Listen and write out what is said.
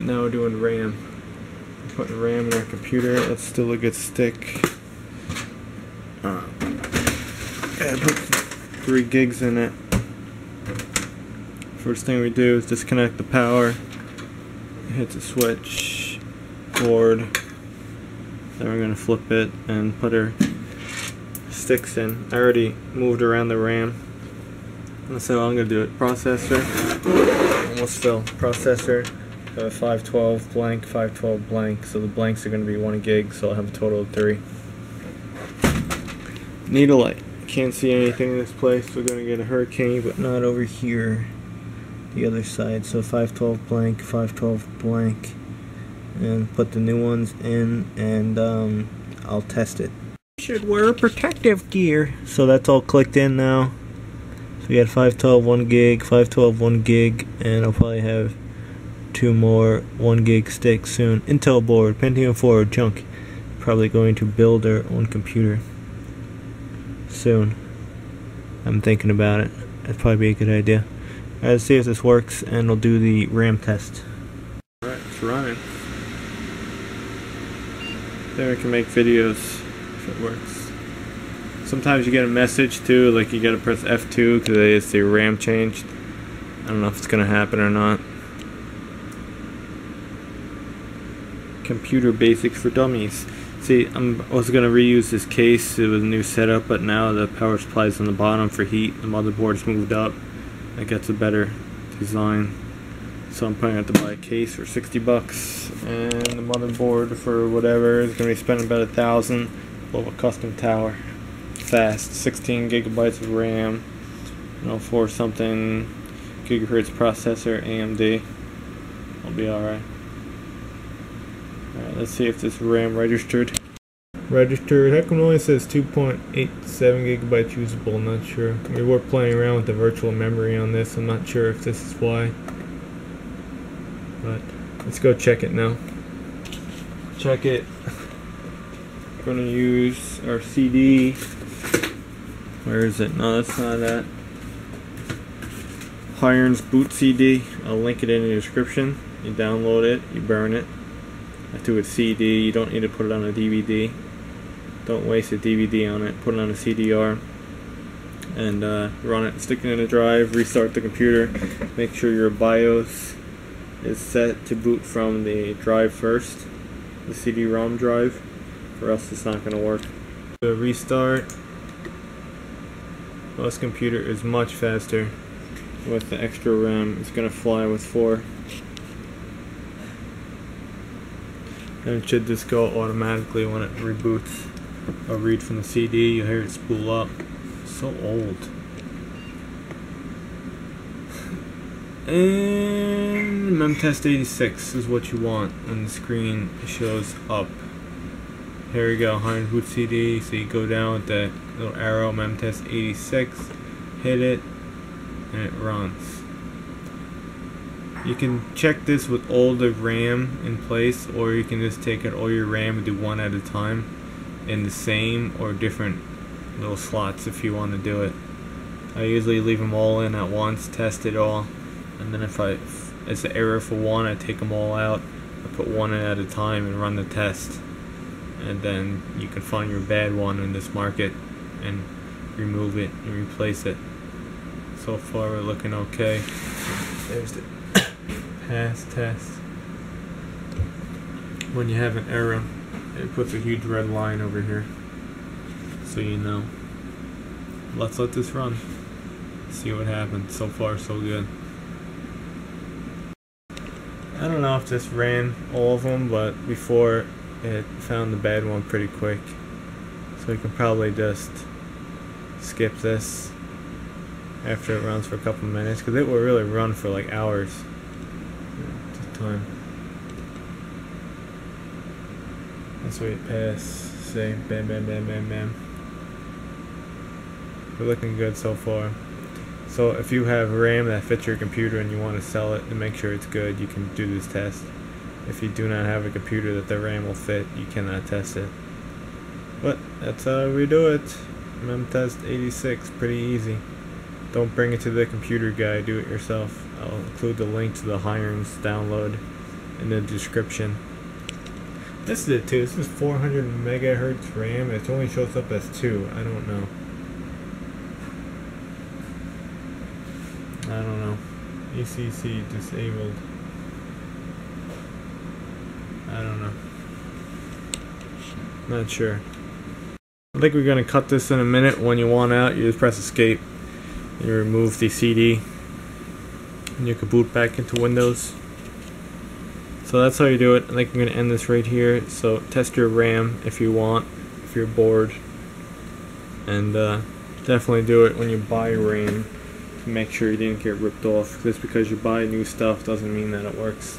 Now we're doing RAM. Putting RAM in our computer. That's still a good stick. I put 3 gigs in it. First thing we do is disconnect the power. Hit the switch, board. Then we're gonna flip it and put our sticks in. I already moved around the RAM. So I'm gonna do it. Processor, almost fill. Processor, 512 blank, 512 blank. So the blanks are gonna be 1 gig. So I'll have a total of 3. Need a light. Can't see anything in this place. We're gonna get a hurricane, but not over here. The other side. So 512 blank, 512 blank, and put the new ones in, and I'll test it. Should wear protective gear. So that's all clicked in now. So we got 512 1 gig, 512 1 gig, and I'll probably have 2 more 1 gig sticks soon. Intel board, Pentium 4 junk. Probably going to build our own computer soon. I'm thinking about it. That'd probably be a good idea. Alright, let's see if this works, and we'll do the RAM test. Alright, it's running. Then we can make videos if it works. Sometimes you get a message too, like you gotta press F2 because they say RAM changed. I don't know if it's gonna happen or not. Computer basics for dummies. See, I was gonna reuse this case. It was a new setup, but now the power supply is on the bottom for heat. The motherboard's moved up. It gets a better design. So I'm probably going to have to buy a case for 60 bucks, and the motherboard for whatever is going to be spending about $1,000. We'll have a custom tower. Fast, 16 gigabytes of RAM, 4 something gigahertz processor, AMD. I'll be alright. Alright, let's see if this RAM registered. Registered. How come it only says 2.87 gigabytes usable? Not sure. We were playing around with the virtual memory on this. I'm not sure if this is why. But let's go check it now. Check it. We're going to use our CD. Where is it? No, that's not that. Hirons boot CD. I'll link it in the description. You download it, you burn it. I do a CD. You don't need to put it on a DVD. Don't waste a DVD on it. Put it on a CDR and run it. Stick it in a drive. Restart the computer. Make sure your BIOS is set to boot from the drive first, the CD-ROM drive, or else it's not going to work. The restart. Well, this computer is much faster with the extra RAM. It's going to fly with 4. And it should just go automatically when it reboots. I'll read from the CD, you hear it spool up. So old. And memtest 86 is what you want when the screen shows up. Here we go, Hirons boot CD. So you go down with the little arrow, memtest 86, hit it, and it runs. You can check this with all the RAM in place, or you can just take out all your RAM and do one at a time in the same or different little slots if you want to do it. I usually leave them all in at once, test it all, and then if it's an error for one, I take them all out. I put one in at a time and run the test, and then you can find your bad one and just mark it and remove it and replace it. So far we're looking okay. There's the pass test. When you have an error, it puts a huge red line over here, so you know. Let's let this run. See what happens. So far, so good. I don't know if this ran all of them, but before it found the bad one pretty quick. So you can probably just skip this after it runs for a couple minutes, because it will really run for like hours at a time. That's why it pass. See, bam, bam, bam, bam, bam. We're looking good so far. So if you have RAM that fits your computer and you want to sell it to make sure it's good, you can do this test. If you do not have a computer that the RAM will fit, you cannot test it. But that's how we do it. memtest 86, pretty easy. Don't bring it to the computer guy, do it yourself. I'll include the link to the Hirons download in the description. This is it too. This is 400 megahertz RAM. It only shows up as 2. I don't know. ECC disabled. I don't know. Not sure. I think we're gonna cut this in a minute. When you want out, you just press escape. You remove the CD, and you can boot back into Windows. So that's how you do it. I think I'm gonna end this right here. So test your RAM if you want, if you're bored, and definitely do it when you buy RAM to make sure you didn't get ripped off. Just because you buy new stuff doesn't mean that it works.